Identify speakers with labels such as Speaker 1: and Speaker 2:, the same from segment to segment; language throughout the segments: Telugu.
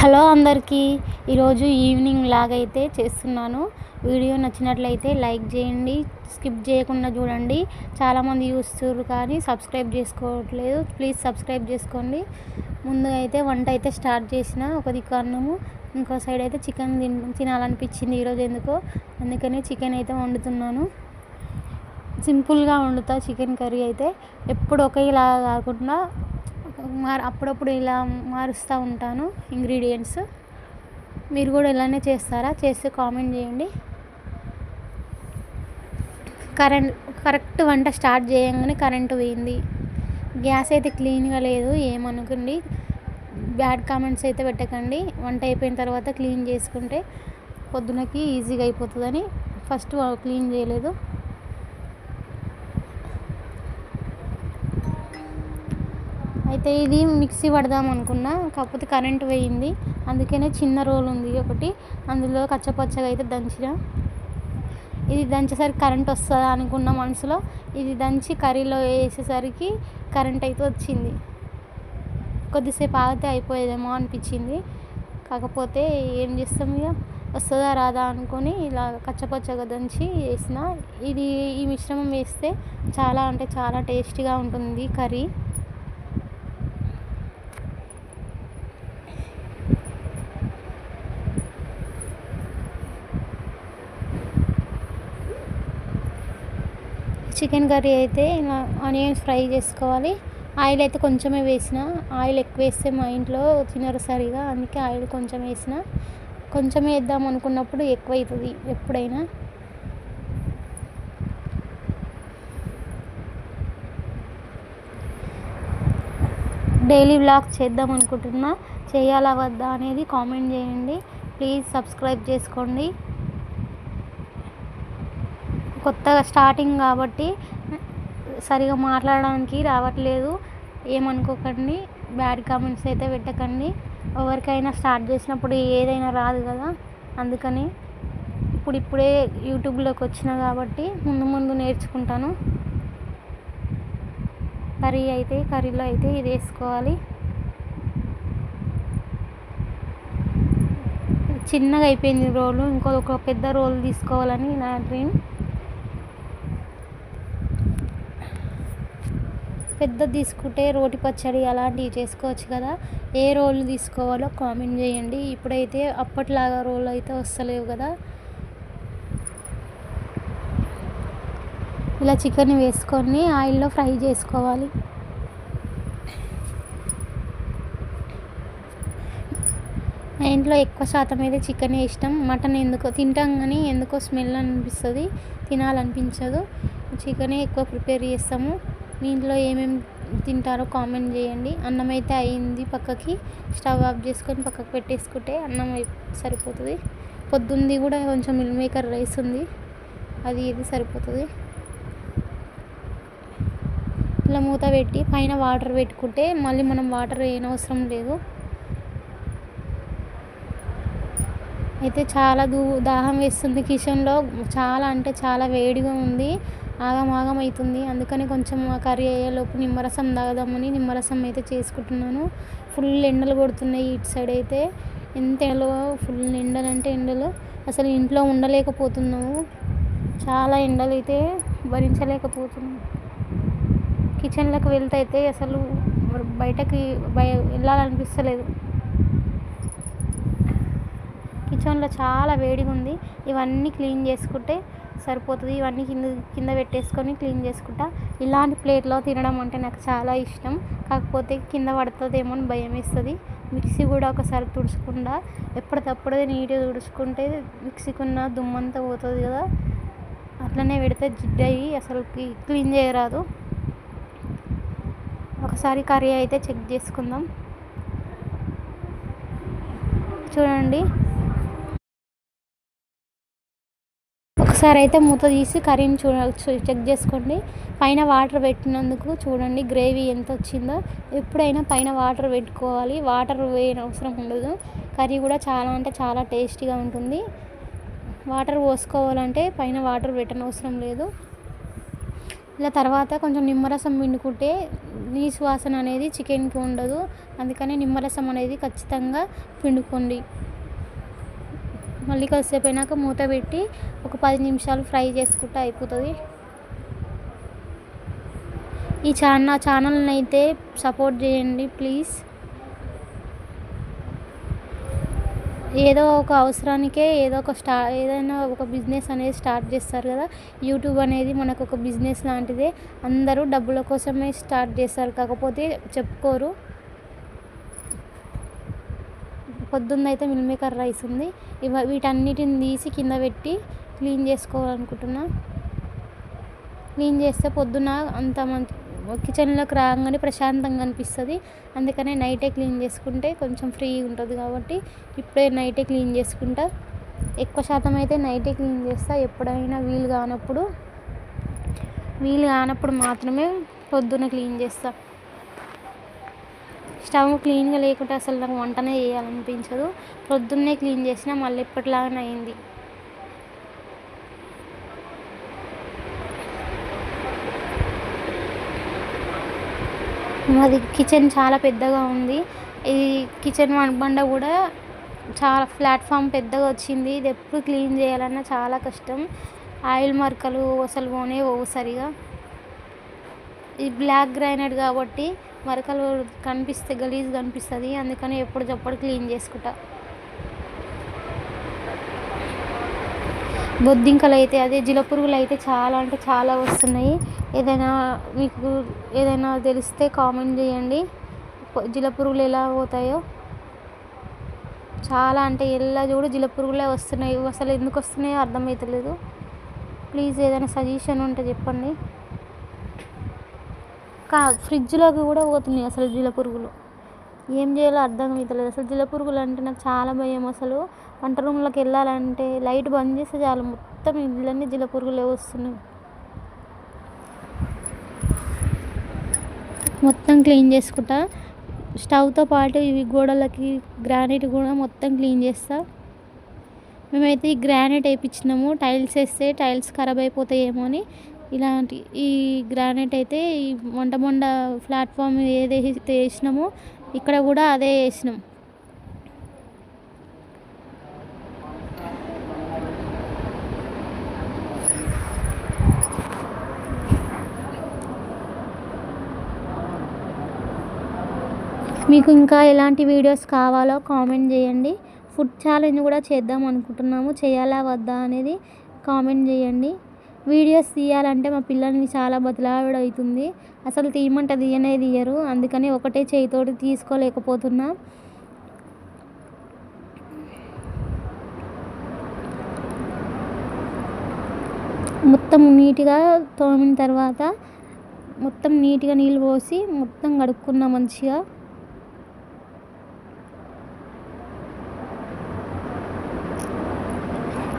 Speaker 1: హలో అందరికీ. ఈరోజు ఈవినింగ్ లాగైతే చేస్తున్నాను. వీడియో నచ్చినట్లయితే లైక్ చేయండి, స్కిప్ చేయకుండా చూడండి. చాలామంది చూస్తున్నారు కానీ సబ్స్క్రైబ్ చేసుకోవట్లేదు. ప్లీజ్ సబ్స్క్రైబ్ చేసుకోండి. ముందుగా అయితే వంట అయితే స్టార్ట్ చేసిన. ఒక దిక్కు అన్నము, ఇంకో సైడ్ అయితే చికెన్ తినాలనిపించింది ఈరోజు ఎందుకో, అందుకని చికెన్ అయితే వండుతున్నాను. సింపుల్గా వండుతా చికెన్ కర్రీ అయితే. ఎప్పుడు ఒకేలా కాకుండా అప్పుడప్పుడు ఇలా మారుస్తూ ఉంటాను ఇంగ్రీడియంట్స్. మీరు కూడా ఇలానే చేస్తారా? చేస్తే కామెంట్ చేయండి. కరెక్ట్ వంట స్టార్ట్ చేయగానే కరెంటు పోయింది. గ్యాస్ అయితే క్లీన్గా లేదు, ఏమనుకోండి. బ్యాడ్ కామెంట్స్ అయితే పెట్టకండి. వంట అయిపోయిన తర్వాత క్లీన్ చేసుకుంటే పొద్దునకి ఈజీగా అయిపోతుందని ఫస్ట్ క్లీన్ చేయలేదు. అయితే ఇది మిక్సీ పడదాం అనుకున్నా, కాకపోతే కరెంట్ పోయింది. అందుకనే చిన్న రోల్ ఉంది ఒకటి, అందులో కచ్చపచ్చగా అయితే దంచిన. ఇది దంచేసరికి కరెంట్ వస్తుందా అనుకున్న మనసులో. ఇది దంచి కర్రీలో వేసేసరికి కరెంట్ అయితే వచ్చింది. కొద్దిసేపు ఆగితే అయిపోయేదేమో అనిపించింది. కాకపోతే ఏం చేస్తాం, ఇక వస్తుందా రాదా అనుకొని ఇలా కచ్చపచ్చగా దంచి వేసిన. ఈ మిశ్రమం వేస్తే చాలా అంటే చాలా టేస్టీగా ఉంటుంది కర్రీ. చికెన్ కర్రీ అయితే ఇలా ఆనియన్స్ ఫ్రై చేసుకోవాలి. ఆయిల్ అయితే కొంచెమే వేసిన. ఆయిల్ ఎక్కువ వేస్తే మా ఇంట్లో తినరు సరిగా, అందుకే ఆయిల్ కొంచెం వేసిన. కొంచెం వేద్దాం అనుకున్నప్పుడు ఎక్కువ అవుతుంది ఎప్పుడైనా. డైలీ వ్లాగ్ చేద్దాం అనుకుంటున్నా, చేయాలా వద్దా అనేది కామెంట్ చేయండి. ప్లీజ్ సబ్స్క్రైబ్ చేసుకోండి. కొత్తగా స్టార్టింగ్ కాబట్టి సరిగా మాట్లాడడానికి రావట్లేదు, ఏమనుకోకండి. బ్యాడ్ కామెంట్స్ అయితే పెట్టకండి. ఎవరికైనా స్టార్ట్ చేసినప్పుడు ఏదైనా రాదు కదా, అందుకని ఇప్పుడే యూట్యూబ్లోకి వచ్చిన కాబట్టి ముందు నేర్చుకుంటాను. కర్రీలో అయితే ఇది వేసుకోవాలి. చిన్నగా అయిపోయింది రోలు, ఇంకొక పెద్ద రోల్ తీసుకోవాలని నా డ్రీమ్. పెద్దది తీసుకుంటే రోటి పచ్చడి అలాంటివి చేసుకోవచ్చు కదా. ఏ రోల్ తీసుకోవాలో కామెంట్ చేయండి. ఇప్పుడైతే అప్పట్లాగా రోల్ అయితే వస్తలేవు కదా. ఇలా చికెన్ వేసుకొని ఆయిల్లో ఫ్రై చేసుకోవాలి. మా ఇంట్లో ఎక్కువ శాతం అయితే చికెన్ ఇష్టం. మటన్ ఎందుకో తింటాం కానీ ఎందుకో స్మెల్ అనిపిస్తుంది, తినాలనిపించదు. చికెనే ఎక్కువ ప్రిపేర్ చేస్తాము. మీ ఇంట్లో ఏమేమి తింటారో కామెంట్ చేయండి. అన్నం అయితే అయింది, పక్కకి స్టవ్ ఆఫ్ చేసుకొని పక్కకు పెట్టేసుకుంటే అన్నం సరిపోతుంది. పొద్దున్నది కూడా కొంచెం మిల్ మేకర్ రైస్ ఉంది, ఇది సరిపోతుంది. ఇలా మూత పెట్టి పైన వాటర్ పెట్టుకుంటే మళ్ళీ మనం వాటర్ వేయనవసరం లేదు. అయితే చాలా దాహం వేస్తుంది. కిచెన్లో చాలా అంటే చాలా వేడిగా ఉంది, ఆగం అవుతుంది. అందుకని కొంచెం కర్రీ అయ్యేలోపు నిమ్మరసం తాగదామని నిమ్మరసం అయితే చేసుకుంటున్నాను. ఫుల్ ఎండలు కొడుతున్నాయి ఇటు సైడ్ అయితే. ఎంత ఎండలో, ఫుల్ ఎండలు అంటే ఎండలు, అసలు ఇంట్లో ఉండలేకపోతున్నాము. చాలా ఎండలు అయితే భరించలేకపోతున్నాము. కిచెన్లోకి వెళ్తే అయితే అసలు బయటకి వెళ్ళాలనిపిస్తలేదు. కిచెన్లో చాలా వేడిగా ఉంది. ఇవన్నీ క్లీన్ చేసుకుంటే సరిపోతుంది. ఇవన్నీ కింద పెట్టేసుకొని క్లీన్ చేసుకుంటా. ఇలాంటి ప్లేట్లో తినడం అంటే నాకు చాలా ఇష్టం. కాకపోతే కింద పడుతుందేమో అని భయం వేస్తుంది. మిక్సీ కూడా ఒకసారి తుడుచుకుండా ఎప్పటికప్పుడే నీట్గా తుడుచుకుంటే మిక్సీకి ఉన్న దుమ్మంతా పోతుంది కదా. అట్లనే పెడితే జిడ్డయి అసలు క్లీన్ చేయరాదు. ఒకసారి కర్రీ అయితే చెక్ చేసుకుందాం. చూడండి, ఒకసారి అయితే మూత తీసి కర్రీని చెక్ చేసుకోండి. పైన వాటర్ పెట్టినందుకు చూడండి గ్రేవీ ఎంత వచ్చిందో. ఎప్పుడైనా పైన వాటర్ పెట్టుకోవాలి, వాటర్ వేయని అవసరం ఉండదు. కర్రీ కూడా చాలా అంటే చాలా టేస్టీగా ఉంటుంది. వాటర్ పోసుకోవాలంటే పైన వాటర్ పెట్టనవసరం లేదు. ఇలా తర్వాత కొంచెం నిమ్మరసం పిండుకుంటే నీసు వాసన అనేది చికెన్కి ఉండదు. అందుకని నిమ్మరసం అనేది ఖచ్చితంగా పిండుకోండి. మళ్ళీ కొద్దిసేపు అయినాక మూత పెట్టి ఒక 10 నిమిషాలు ఫ్రై చేసుకుంటే అయిపోతుంది. నా ఛానల్ని అయితే సపోర్ట్ చేయండి ప్లీజ్. ఏదో ఒక అవసరానికే ఏదైనా ఒక బిజినెస్ అనేది స్టార్ట్ చేస్తారు కదా. యూట్యూబ్ అనేది మనకు ఒక బిజినెస్ లాంటిదే. అందరూ డబ్బుల కోసమే స్టార్ట్ చేస్తారు, కాకపోతే చెప్పుకోరు. పొద్దున్నైతే మిల్ మేకర్ రైస్ ఉంది. వీటన్నిటిని తీసి కింద పెట్టి క్లీన్ చేసుకోవాలనుకుంటున్నా. క్లీన్ చేస్తే పొద్దున అంత కిచెన్లోకి రాగానే ప్రశాంతంగా అనిపిస్తుంది. అందుకనే నైటే క్లీన్ చేసుకుంటే కొంచెం ఫ్రీగా ఉంటుంది కాబట్టి ఇప్పుడే నైటే క్లీన్ చేసుకుంటా. ఎక్కువ శాతం అయితే నైటే క్లీన్ చేస్తా. ఎప్పుడైనా వీలు కానప్పుడు మాత్రమే పొద్దున క్లీన్ చేస్తా. స్టవ్ క్లీన్గా లేకుంటే అసలు నాకు వంటనే చేయాలనిపించదు. పొద్దున్నే క్లీన్ చేసినా మళ్ళీ ఎప్పటిలాగానే అయింది. మాది కిచెన్ చాలా పెద్దగా ఉంది. ఈ కిచెన్ బండ కూడా చాలా ప్లాట్ఫామ్ పెద్దగా వచ్చింది. ఇది ఎప్పుడు క్లీన్ చేయాలన్నా చాలా కష్టం. ఆయిల్ మరకలు అసలు పోవు సరిగా. ఇది బ్లాక్ గ్రైనైట్ కాబట్టి మరకలు కనిపిస్తే గలీజ్ కనిపిస్తుంది. అందుకని ఎప్పటికప్పుడు క్లీన్ చేసుకుంటా. బొద్దింకలు అయితే జిలపురుగులు అయితే చాలా అంటే చాలా వస్తున్నాయి. మీకు ఏదైనా తెలిస్తే కామెంట్ చేయండి. జిలపురుగులు ఎలా పోతాయో. చాలా అంటే ఎలా చూడు జిలపురుగులే వస్తున్నాయి. అసలు ఎందుకు వస్తున్నాయో అర్థమవుతలేదు. ప్లీజ్ ఏదైనా సజెషన్ ఉంటే చెప్పండి. ఫ్రిడ్జ్లోకి కూడా పోతున్నాయి అసలు జిలపురుగులు. ఏం చేయాలో అర్థం అవుతలేదు. అసలు జిలపురుగులు అంటే నాకు చాలా భయం. అసలు వంట రూమ్లోకి వెళ్ళాలంటే లైట్ బంద్ చేస్తే చాలు మొత్తం ఇళ్ళన్నీ జిలపురుగులే వస్తున్నాయి. మొత్తం క్లీన్ చేసుకుంటా. స్టవ్తో పాటు ఇవి గోడలకి గ్రానైట్ కూడా మొత్తం క్లీన్ చేస్తా. మేమైతే ఈ గ్రానైట్ వేయించినాము. టైల్స్ వేస్తే టైల్స్ ఖరాబ్ అయిపోతాయేమో అని ఈ గ్రానైట్ అయితే ఈ వంట ప్లాట్ఫామ్ ఏదైతే వేసినామో ఇక్కడ కూడా అదే వేసినాం. మీకు ఇంకా ఎలాంటి వీడియోస్ కావాలో కామెంట్ చేయండి. ఫుడ్ ఛాలెంజ్ కూడా చేద్దాం అనుకుంటున్నాము. చేయాలా వద్దా అనేది కామెంట్ చేయండి. వీడియోస్ తీయాలంటే మా పిల్లల్ని చాలా బతిలాడ అవుతుంది. అసలు తీయమంటే తీయరు. అందుకని ఒకటే చేయితోటి తీసుకోలేకపోతున్నా. మొత్తం నీట్గా తోమిన తర్వాత మొత్తం నీట్గా నీళ్ళు పోసి మొత్తం కడుక్కున్నా మంచిగా.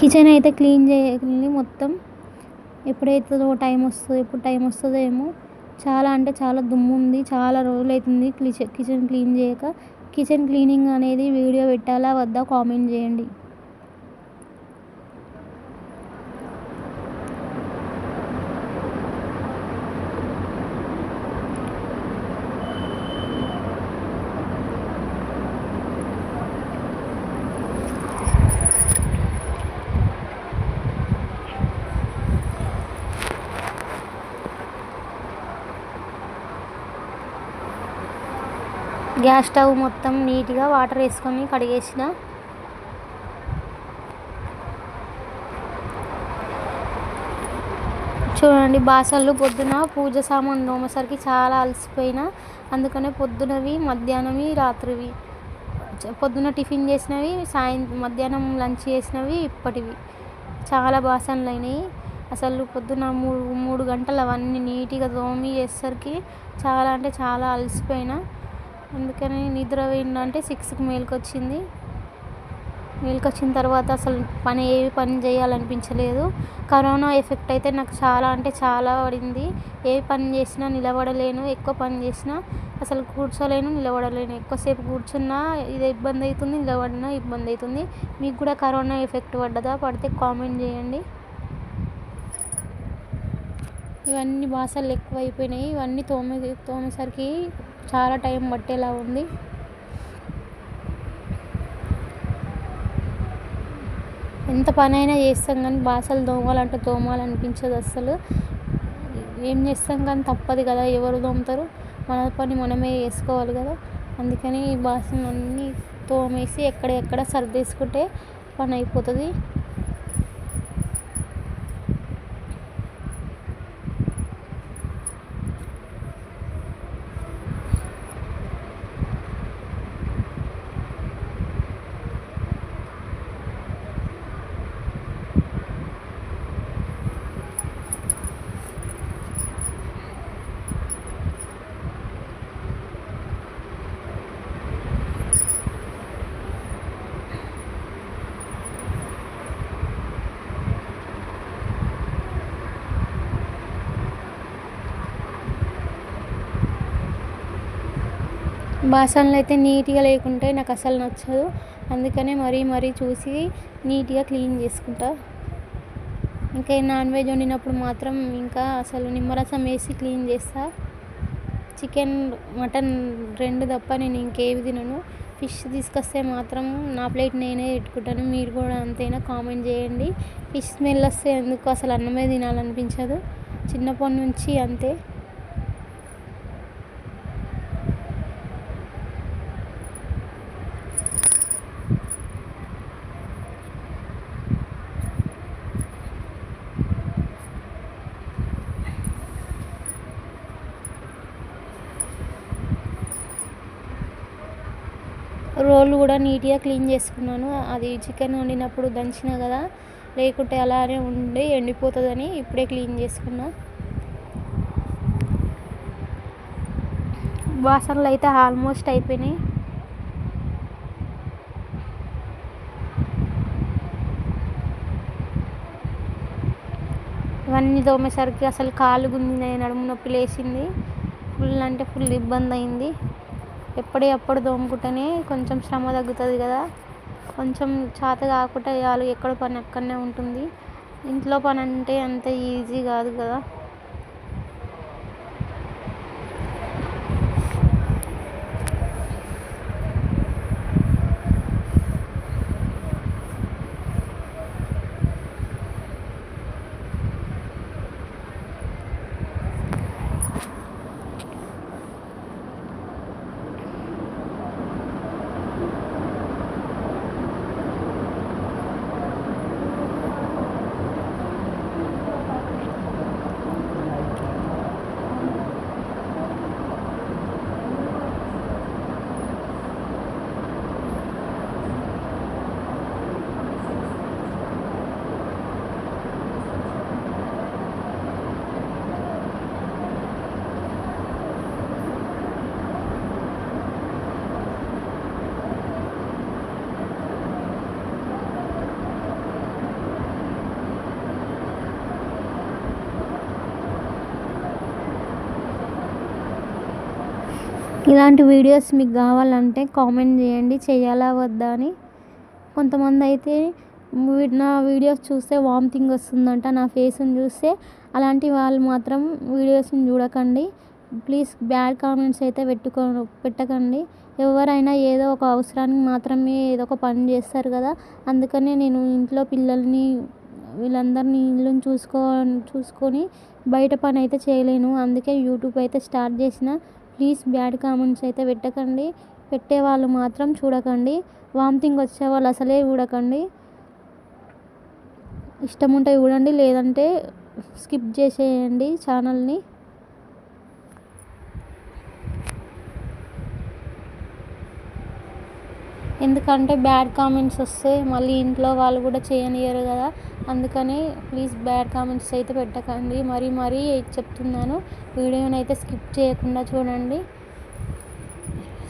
Speaker 1: కిచెన్ అయితే క్లీన్ చేయాలి మొత్తం. ఎప్పుడు టైం వస్తుందో ఏమో. చాలా అంటే చాలా దుమ్ము ఉంది. చాలా రోజులు అవుతుంది కిచెన్ క్లీన్ చేయక. కిచెన్ క్లీనింగ్ అనేది వీడియో పెట్టాలా వద్దా కామెంట్ చేయండి. గ్యాస్ స్టవ్ మొత్తం నీట్గా వాటర్ వేసుకొని కడిగేసిన. చూడండి బాసళ్ళు పొద్దున పూజ సామాన్ తోమేసరికి చాలా అలసిపోయినా. అందుకనే పొద్దునవి, మధ్యాహ్నవి, రాత్రివి, పొద్దున టిఫిన్ చేసినవి, మధ్యాహ్నం లంచ్ చేసినవి, ఇప్పటివి చాలా బాసనలు అయినాయి. అసలు పొద్దున 3 గంటలు అవన్నీ నీట్గా తోమి చేసేసరికి చాలా అంటే చాలా అలసిపోయినా. అందుకని నిద్ర పోయిందంటే 6కి మేలుకొచ్చింది. మేలుకొచ్చిన తర్వాత అసలు ఏ పని చేయాలనిపించలేదు. కరోనా ఎఫెక్ట్ అయితే నాకు చాలా అంటే చాలా పడింది. ఏ పని చేసినా నిలబడలేను. ఎక్కువ పని చేసినా అసలు కూర్చోలేను, నిలబడలేను. ఎక్కువసేపు కూర్చున్నా ఇది ఇబ్బంది అవుతుంది, నిలబడినా ఇబ్బంది అవుతుంది. మీకు కూడా కరోనా ఎఫెక్ట్ పడ్డదా? పడితే కామెంట్ చేయండి. ఇవన్నీ బాసలు ఎక్కువైపోయినాయి. ఇవన్నీ తోమేసరికి చాలా టైం పట్టేలా ఉంది. ఎంత పనైనా చేస్తాం కానీ బాసలు తోమాలనిపించదు అస్సలు. ఏం చేస్తాం కానీ తప్పదు కదా, ఎవరు తోముతారు? మన పని మనమే చేసుకోవాలి కదా. అందుకని ఈ బాసనలన్నీ తోమేసి ఎక్కడ సర్దేసుకుంటే పని అయిపోతుంది. బాసనలు అయితే నీట్గా లేకుంటే నాకు అసలు నచ్చదు. అందుకనే మరీ చూసి నీట్గా క్లీన్ చేసుకుంటా. ఇంకా నాన్ వెజ్ వండినప్పుడు మాత్రం ఇంకా అసలు నిమ్మరసం వేసి క్లీన్ చేస్తా. చికెన్ మటన్ 2 తప్ప నేను ఇంకేవి తినను. ఫిష్ తీసుకొస్తే మాత్రం నా ప్లేట్ నేనే పెట్టుకుంటాను. మీరు కూడా అంతేనా? కామెంట్ చేయండి. ఫిష్ స్మెల్ వస్తే ఎందుకు అసలు అన్నమే తినాలనిపించదు. చిన్నప్పటి నుంచి అంతే. రోళ్ళు కూడా నీట్గా క్లీన్ చేసుకున్నాను. అది చికెన్ వండినప్పుడు దంచిన కదా, లేకుంటే అలానే ఉండి ఎండిపోతుందని ఇప్పుడే క్లీన్ చేసుకున్నా. బాసనలు అయితే ఆల్మోస్ట్ అయిపోయినాయి. ఇవన్నీ తోమేసరికి అసలు కాలు గుంజినాయి, నడుము నొప్పి లేచింది. ఫుల్ అంటే ఫుల్ ఇబ్బంది అయింది. ఎప్పటికప్పుడు తోముకుంటేనే కొంచెం శ్రమ తగ్గుతుంది కదా. కొంచెం చేత కాకుండా చాలు, ఎక్కడ పని అక్కడనే ఉంటుంది. ఇంట్లో పని అంటే అంత ఈజీ కాదు కదా. ఇలాంటి వీడియోస్ మీకు కావాలంటే కామెంట్ చేయండి, చేయాలా వద్దా అని. కొంతమంది అయితే నా వీడియోస్ చూస్తే వామిటింగ్ వస్తుందంట, నా ఫేస్ని చూస్తే. అలాంటి వాళ్ళు మాత్రం వీడియోస్ని చూడకండి ప్లీజ్. బ్యాడ్ కామెంట్స్ అయితే పెట్టకండి. ఎవరైనా ఏదో ఒక అవసరానికి మాత్రమే ఏదో ఒక పని చేస్తారు కదా. అందుకనే నేను ఇంట్లో పిల్లల్ని వీళ్ళందరినీ ఇల్లుని చూసుకొని బయట పని అయితే చేయలేను. అందుకే యూట్యూబ్ అయితే స్టార్ట్ చేసిన. ప్లీజ్ బ్యాడ్ కామెంట్స్ అయితే పెట్టకండి. పెట్టేవాళ్ళు మాత్రం చూడకండి. వామిటింగ్ వచ్చే వాళ్ళు అసలే చూడకండి. ఇష్టం ఉంటే చూడండి, లేదంటే స్కిప్ చేసేయండి ఛానల్ని. ఎందుకంటే బ్యాడ్ కామెంట్స్ వస్తే మళ్ళీ ఇంట్లో వాళ్ళు కూడా చేయనియరు కదా. అందుకని ప్లీజ్ బ్యాడ్ కామెంట్స్ అయితే పెట్టకండి. మరీ చెప్తున్నాను. వీడియోని అయితే స్కిప్ చేయకుండా చూడండి.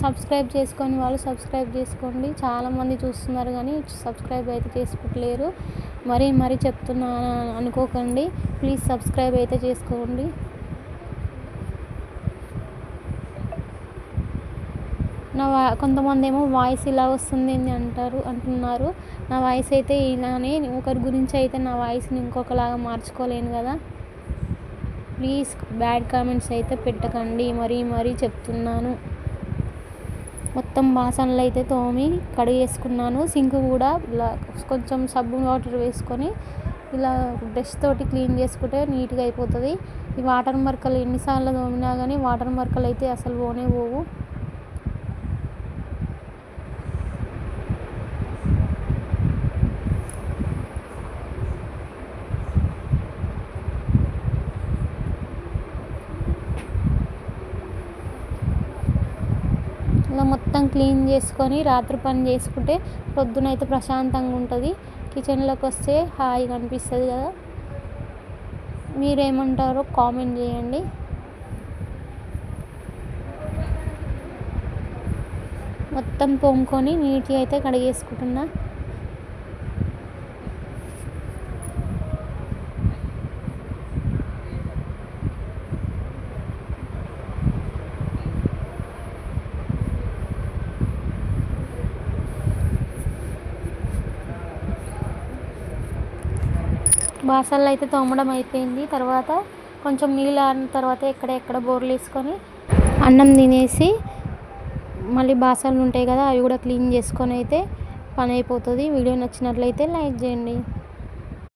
Speaker 1: సబ్స్క్రైబ్ చేసుకొని వాళ్ళు సబ్స్క్రైబ్ చేసుకోండి. చాలామంది చూస్తున్నారు కానీ సబ్స్క్రైబ్ అయితే చేసుకోవట్లేరు. మరీ చెప్తున్నాను అనుకోకండి. ప్లీజ్ సబ్స్క్రైబ్ అయితే చేసుకోండి. కొంతమంది ఏమో వాయిస్ ఇలా వస్తుంది అంటున్నారు. నా వాయిస్ అయితే ఇలానే. ఒకరి గురించి అయితే నా వాయిస్ని ఇంకొకలాగా మార్చుకోలేను కదా. ప్లీజ్ బ్యాడ్ కామెంట్స్ అయితే పెట్టకండి, మరీ చెప్తున్నాను. మొత్తం బాసనలు అయితే తోమి కడిగేసుకున్నాను. సింక్ కూడా ఇలా కొంచెం సబ్బు వాటర్ వేసుకొని ఇలా బ్రష్ తోటి క్లీన్ చేసుకుంటే నీట్గా అయిపోతుంది. ఈ వాటర్ మరకలు ఎన్నిసార్లు తోమినా కానీ వాటర్ మరకలు అయితే అసలు పోనే పోవు. ఇలా మొత్తం క్లీన్ చేసుకొని రాత్రి పని చేసుకుంటే పొద్దునైతే ప్రశాంతంగా ఉంటుంది. కిచెన్లోకి వస్తే హాయిగా అనిపిస్తుంది కదా. మీరేమంటారో కామెంట్ చేయండి. మొత్తం తోముకొని నీట్గా అయితే కడిగేసుకుంటున్నా. బాసనలు అయితే తోమడం అయిపోయింది. తర్వాత కొంచెం నీళ్ళు ఆరిన తర్వాత ఎక్కడ బోర్లు వేసుకొని అన్నం తినేసి మళ్ళీ బాసనలు ఉంటాయి కదా అవి కూడా క్లీన్ చేసుకొని అయితే పని అయిపోతుంది. వీడియో నచ్చినట్లయితే లైక్ చేయండి.